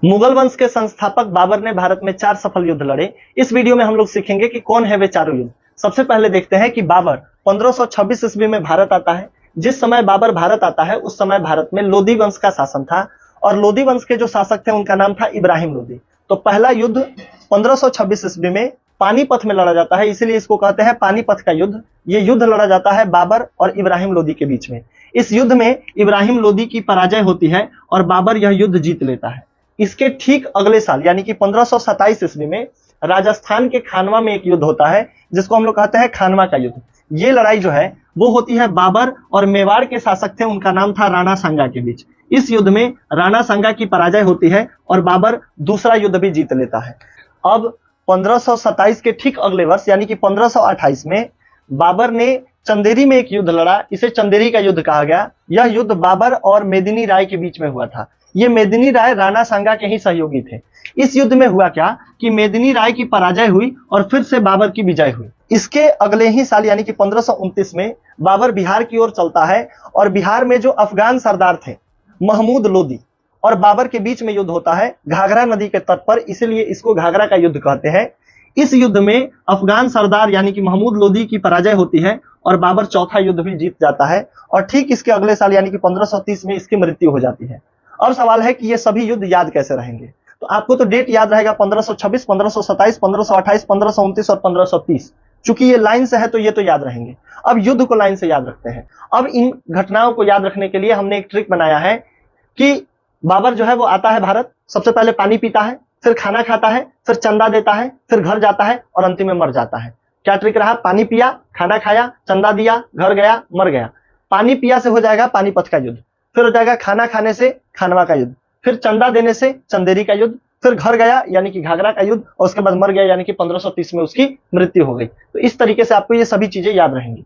मुगल वंश के संस्थापक बाबर ने भारत में 4 सफल युद्ध लड़े। इस वीडियो में हम लोग सीखेंगे कि कौन है वे चारों युद्ध। सबसे पहले देखते हैं कि बाबर 1526 ईस्वी में भारत आता है। जिस समय बाबर भारत आता है उस समय भारत में लोदी वंश का शासन था और लोदी वंश के जो शासक थे उनका नाम था इब्राहिम लोदी। तो पहला युद्ध 1526 ईस्वी में पानीपत में लड़ा जाता है, इसीलिए इसको कहते हैं पानीपत का युद्ध। ये युद्ध लड़ा जाता है बाबर और इब्राहिम लोदी के बीच में। इस युद्ध में इब्राहिम लोदी की पराजय होती है और बाबर यह युद्ध जीत लेता है। इसके ठीक अगले साल यानी कि 1527 ईस्वी में राजस्थान के खानवा में एक युद्ध होता है जिसको हम लोग कहते हैं खानवा का युद्ध। ये लड़ाई जो है वो होती है बाबर और मेवाड़ के शासक थे, उनका नाम था राणा सांगा के बीच। इस युद्ध में राणा सांगा की पराजय होती है और बाबर दूसरा युद्ध भी जीत लेता है। अब 1527 के ठीक अगले वर्ष यानी कि 1528 में बाबर ने चंदेरी में एक युद्ध लड़ा, इसे चंदेरी का युद्ध कहा गया। यह युद्ध बाबर और मेदिनी राय के बीच में हुआ था। ये मेदिनी राय राणा सांगा के ही सहयोगी थे। इस युद्ध में हुआ क्या कि मेदिनी राय की पराजय हुई और फिर से बाबर की विजय हुई। इसके अगले ही साल यानी कि 1529 में बाबर बिहार की ओर चलता है और बिहार में जो अफगान सरदार थे महमूद लोदी और बाबर के बीच में युद्ध होता है घाघरा नदी के तट पर, इसीलिए इसको घाघरा का युद्ध कहते हैं। इस युद्ध में अफगान सरदार यानी कि महमूद लोदी की पराजय होती है और बाबर चौथा युद्ध भी जीत जाता है और ठीक इसके अगले साल यानी कि 1530 में इसकी मृत्यु हो जाती है। अब सवाल है कि ये सभी युद्ध याद कैसे रहेंगे। तो आपको तो डेट याद रहेगा 1526, 1527, 1528, 1529 और 1530। चूंकि ये लाइन से है तो ये तो याद रहेंगे। अब युद्ध को लाइन से याद रखते हैं। अब इन घटनाओं को याद रखने के लिए हमने एक ट्रिक बनाया है कि बाबर जो है वो आता है भारत, सबसे पहले पानी पीता है, फिर खाना खाता है, फिर चंदा देता है, फिर घर जाता है और अंतिम में मर जाता है। क्या ट्रिक रहा? पानी पिया, खाना खाया, चंदा दिया, घर गया, मर गया। पानी पिया से हो जाएगा पानीपत का युद्ध, फिर हो जाएगा खाना खाने से खानवा का युद्ध, फिर चंदा देने से चंदेरी का युद्ध, फिर घर गया यानी कि घाघरा का युद्ध और उसके बाद मर गया यानी कि 1530 में उसकी मृत्यु हो गई। तो इस तरीके से आपको ये सभी चीजें याद रहेंगी।